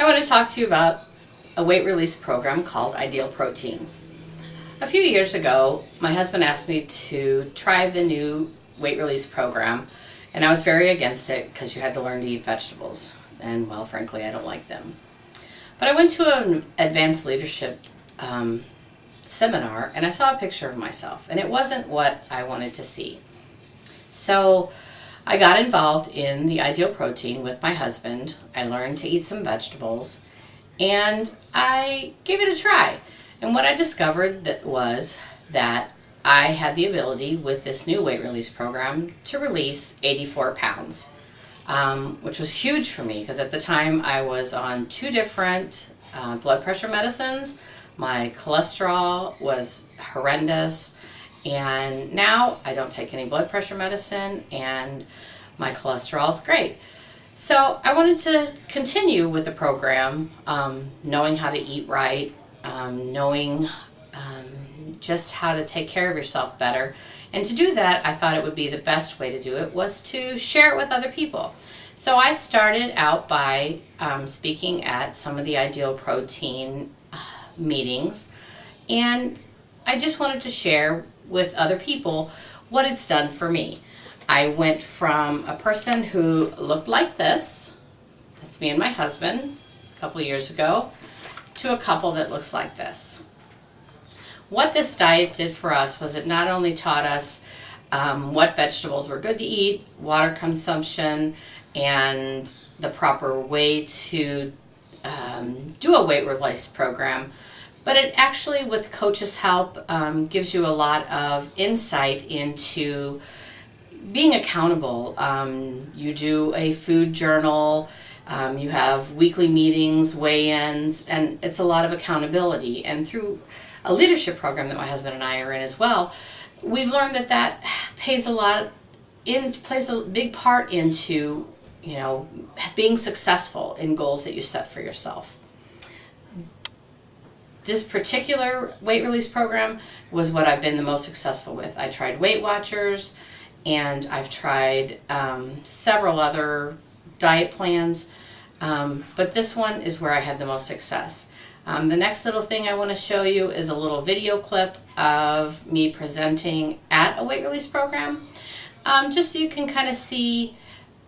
want to talk to you about a weight release program called Ideal Protein. A few years ago, my husband asked me to try the new weight release program, and I was very against it because you had to learn to eat vegetables, and well, frankly, I don't like them. But I went to an advanced leadership seminar, and I saw a picture of myself, and it wasn't what I wanted to see. So I got involved in the Ideal Protein with my husband. I learned to eat some vegetables, and I gave it a try. And what I discovered was that I had the ability with this new weight release program to release 84 pounds, which was huge for me because at the time I was on 2 different blood pressure medicines. My cholesterol was horrendous, and now I don't take any blood pressure medicine and my cholesterol is great. So I wanted to continue with the program, knowing how to eat right, knowing just how to take care of yourself better. And to do that, I thought it would be the best way to do it was to share it with other people. So I started out by speaking at some of the Ideal Protein meetings, and I just wanted to share with other people what it's done for me. I went from a person who looked like this, that's me and my husband a couple of years ago, to a couple that looks like this. What this diet did for us was it not only taught us what vegetables were good to eat, water consumption, and the proper way to do a weight release program, but it actually, with coach's help, gives you a lot of insight into being accountable. You do a food journal, you have weekly meetings, weigh-ins, and it's a lot of accountability. And through a leadership program that my husband and I are in as well, we've learned that plays a big part into, being successful in goals that you set for yourself. This particular weight release program was what I've been the most successful with. I tried Weight Watchers, and I've tried several other diet plans, but this one is where I had the most success. The next little thing I want to show you is a little video clip of me presenting at a weight release program, just so you can kind of see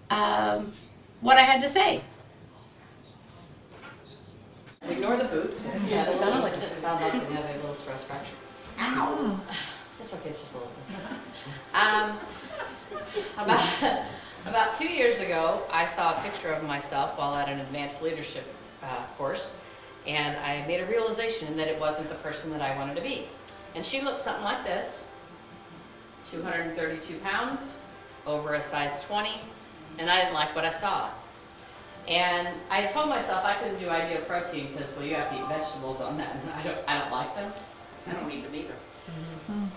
what I had to say. Ignore the boot. Yeah, it sounded like you have a little stress fracture. Ow! It's okay, it's just a little bit. About 2 years ago, I saw a picture of myself while at an advanced leadership course, and I made a realization that it wasn't the person that I wanted to be. And she looked something like this, 232 pounds, over a size 20, and I didn't like what I saw. And I told myself I couldn't do Ideal Protein because, well, you have to eat vegetables on that, and I don't like them. I don't eat them either.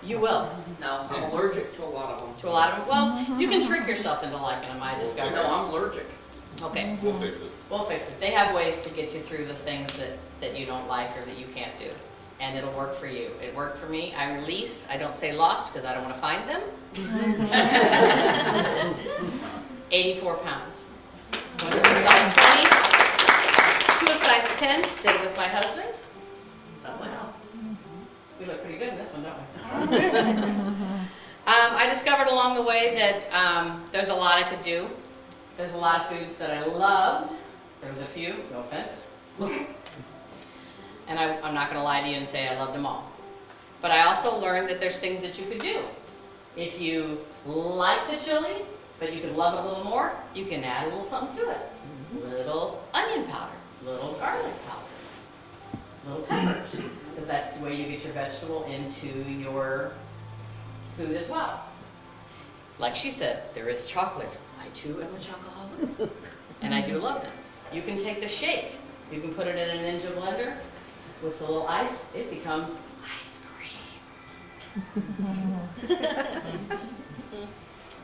You will. No, I'm allergic to a lot of them. To a lot of them? Well, you can trick yourself into liking them, I discovered. No, I'm allergic. Okay. We'll fix it. We'll fix it. They have ways to get you through the things that you don't like or that you can't do. And it'll work for you. It worked for me. I released. I don't say lost because I don't want to find them. 84 pounds. Went from a size 20 to a size 10. Did it with my husband. Oh, wow. We look pretty good in this one, don't we? I discovered along the way that there's a lot I could do. There's a lot of foods that I loved. There was a few, no offense. And I'm not going to lie to you and say I loved them all. But I also learned that there's things that you could do. If you like the chili, but you could love it a little more, you can add a little something to it. Little onion powder, little garlic powder, little peppers. Because that's the way you get your vegetable into your food as well. Like she said, there is chocolate. I too am a chocoholic. And I do love them. You can take the shake. You can put it in a Ninja blender with a little ice. It becomes ice cream.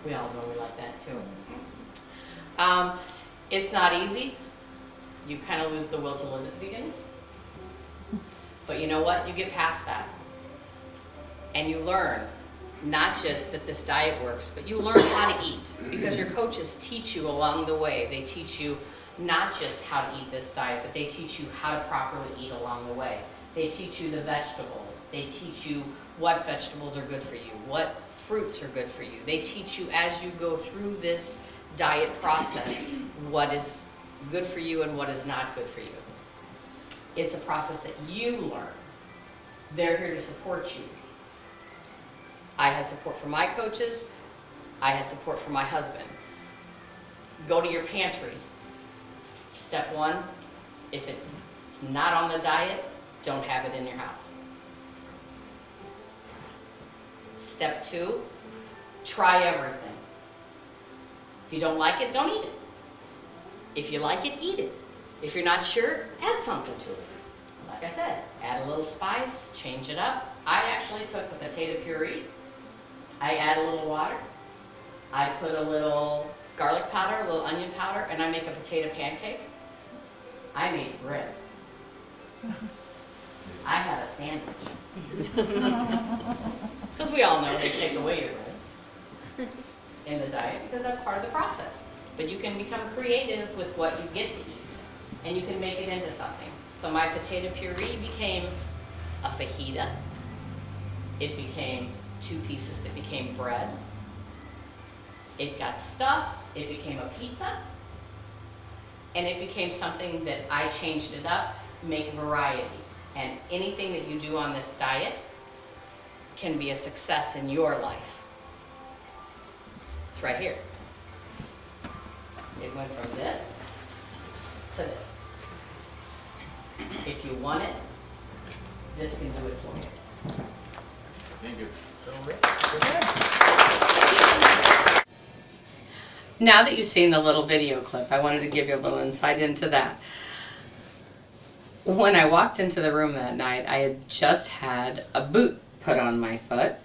We all know we like that too. It's not easy. You kind of lose the will to live at the beginning. But you know what? You get past that. And you learn not just that this diet works, but you learn how to eat because your coaches teach you along the way. They teach you not just how to eat this diet, but they teach you how to properly eat along the way. They teach you the vegetables. They teach you what vegetables are good for you, what fruits are good for you. They teach you as you go through this diet process what is good for you and what is not good for you. It's a process that you learn. They're here to support you. I had support from my coaches. I had support from my husband. Go to your pantry. Step one, if it's not on the diet, don't have it in your house. Step two, try everything. If you don't like it, don't eat it. If you like it, eat it. If you're not sure, add something to it. Like I said, add a little spice, change it up. I actually took the potato puree. I add a little water. I put a little garlic powder, a little onion powder, and I make a potato pancake. I made bread. I had a sandwich. Because we all know they take away your bread in the diet because that's part of the process. But you can become creative with what you get to eat, and you can make it into something. So my potato puree became a fajita. It became 2 pieces that became bread. It got stuffed. It became a pizza. And it became something that I changed it up, make variety. And anything that you do on this diet can be a success in your life. It's right here. It went from this to this. If you want it, this can do it for you. Thank you. Now that you've seen the little video clip, I wanted to give you a little insight into that. When I walked into the room that night, I had just had a boot put on my foot.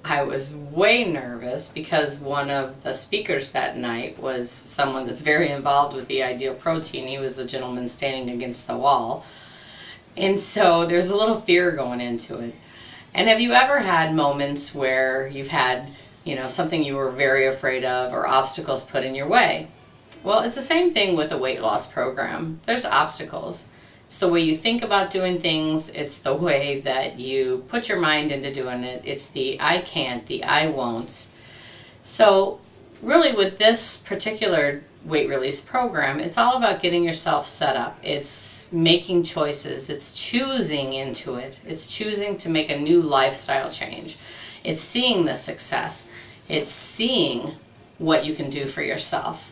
I was way nervous because one of the speakers that night was someone that's very involved with the Ideal Protein. He was the gentleman standing against the wall. And so there's a little fear going into it. And have you ever had moments where you've had, something you were very afraid of or obstacles put in your way? Well, it's the same thing with a weight loss program. There's obstacles. It's the way you think about doing things. It's the way that you put your mind into doing it. It's the I can't, the I won't. So really with this particular weight release program, it's all about getting yourself set up. It's making choices. It's choosing into it. It's choosing to make a new lifestyle change. It's seeing the success. It's seeing what you can do for yourself.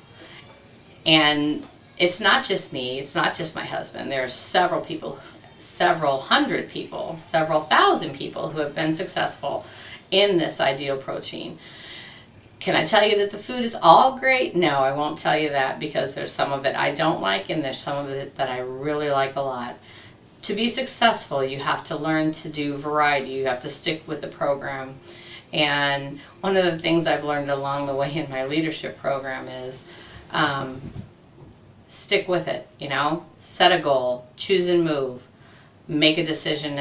And it's not just me, it's not just my husband. There are several people, several hundred people, several thousand people who have been successful in this Ideal Protein. Can I tell you that the food is all great? No, I won't tell you that because there's some of it I don't like and there's some of it that I really like a lot. To be successful, you have to learn to do variety. You have to stick with the program. And one of the things I've learned along the way in my leadership program is stick with it, set a goal, choose and move, make a decision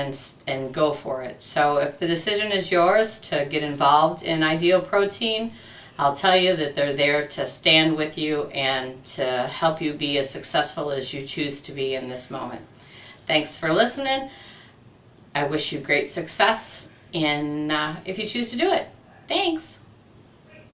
and go for it. So if the decision is yours to get involved in Ideal Protein, I'll tell you that they're there to stand with you and to help you be as successful as you choose to be in this moment. Thanks for listening. I wish you great success if you choose to do it. Thanks.